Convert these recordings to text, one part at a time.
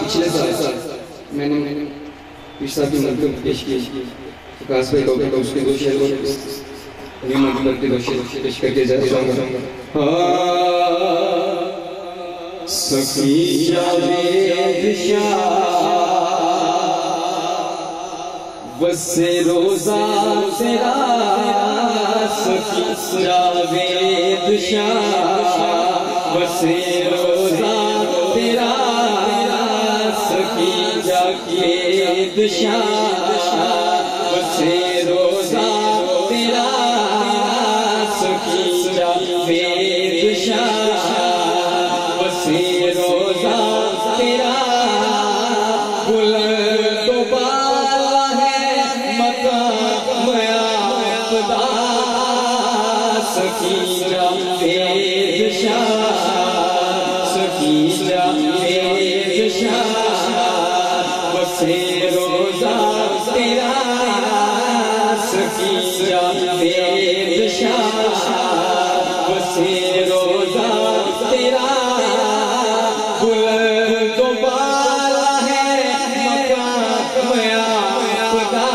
पिछले साल मैंने पिछला की मंदिर पेश की विकास भाई लोग तो उसके दो शेर न्यू मंदिर के दो शेर पेश करके जा रहा हूँ। सखी जावेद शाह वसे रोजा तेरा सखी जावेद शाह वसे रोजा तेरा सखी जावेद शाह वसे रोजा तेरा सखी जावेद शाह वसे रोजा तेरा बुलंद बाला है मकाम आपदा सखी जावेद शाह सखी जावेद शाह वसे रोजा तेरा सखी जावेद शाह वसे रोजा तेरा बुलंद बाला है मकाम आपदा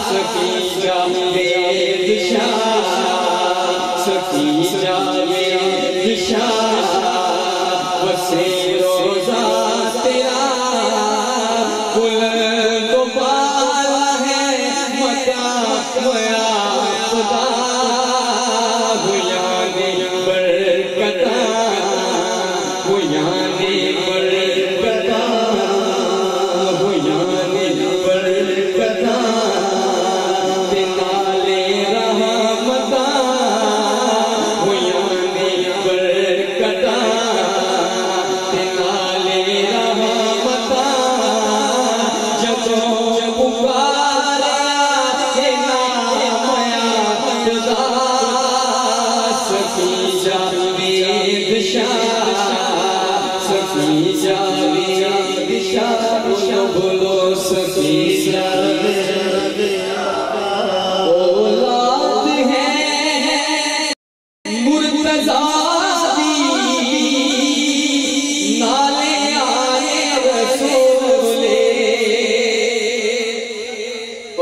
सखी जावेद शाह सखी जावेद शाह वसे रोजा तेरा बुलंद बाला है मकाम आपदा भुयाने बरकता भुयाने बरकता भुयाने बरकता नाले रहमता भुयाने बरकता नाले रहमता जब पुकारा हे नाम आपदा सखी जावेद शाह सखी जावेद शाह बोलो सखी जावेद औलाद है मुर्तज़ा दी नाले आए रसूले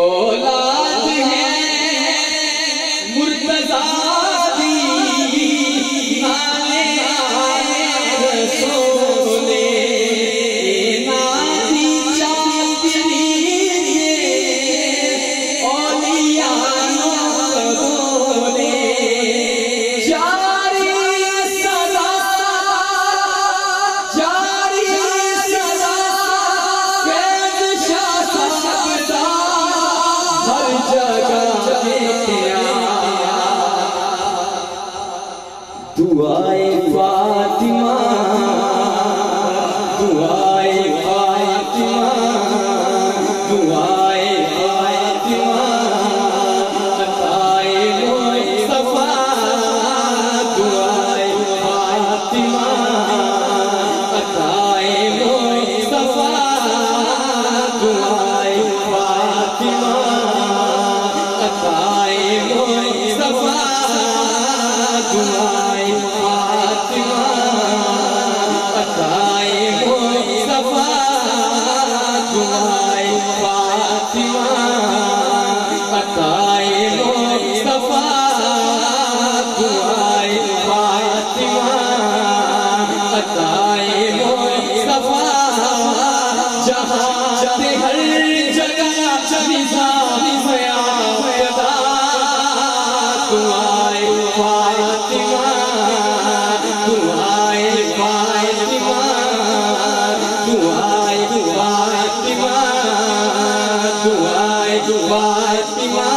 औलाद है मुर्तज़ा दी नाले आए रसूले नादी चांदनी औलिया बोले जारी सदा कैद शाह सबदा हर जगह देखिया दुआए फातिमा दुआए फातिमा दुआए फातिमा अताए मुस्तफा दुआए फातिमा अताए मुस्तफा दुआए फातिमा अताए मुस्तफा दुआए फातिमा अताए मुस्तफा दुआए फातिमा अताए मुस्तफा दुआए फातिमा अताए मुस्तफा जहाँ जाते हर जगह निज़ाम आपदा दुआए फातिमा दुआए फातिमा दुआए फातिमा दुआए फातिमा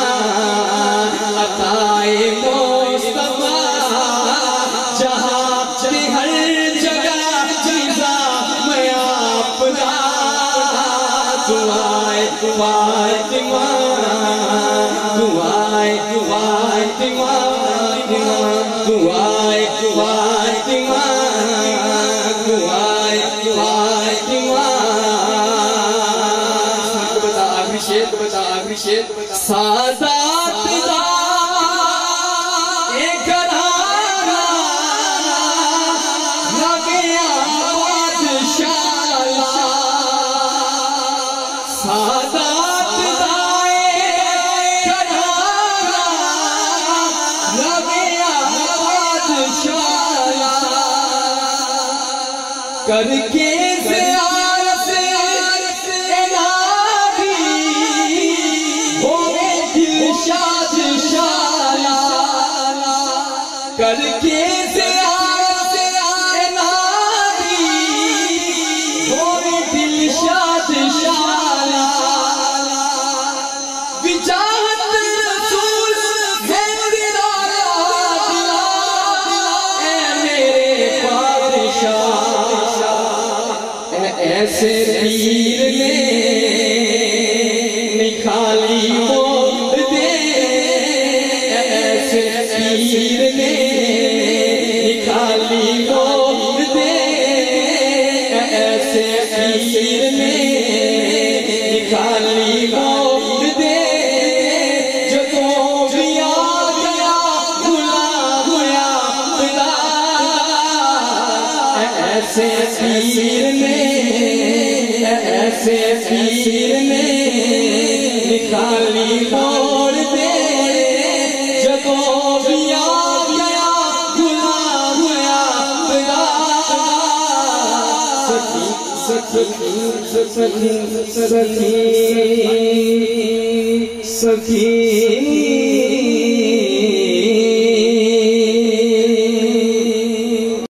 अताए मुस्तफा जहाँ हर जगह निज़ाम आपदा दुआए फातिमा दुआए फातिमा दुआए फातिमा दुआए फातिमा आखिरी शेर सादात दा एक घराना लगे बादशाह सादात दाए करारा लगे बादशाह करके ज़ियारत इलाही होवे दिलशाद शाला करके ज़ियारत इलाही होवे दिलशाद शाला विजाहत रसूल है दीदारा ऐ मेरे बादशाह ऐसे पीर ने निकाली मौत दे ऐसे पीर ने निकाली मौत दे ऐसे पीर ने निकाली मौत दे जो तो भी आ गया गुलाम हुआ खुदा ऐसे पीर ने ऐसे पीर ने निकाली मोड़ दे जब भी आ गया गुलाम हुआ खुदा सखी सखी सखी सखी सखी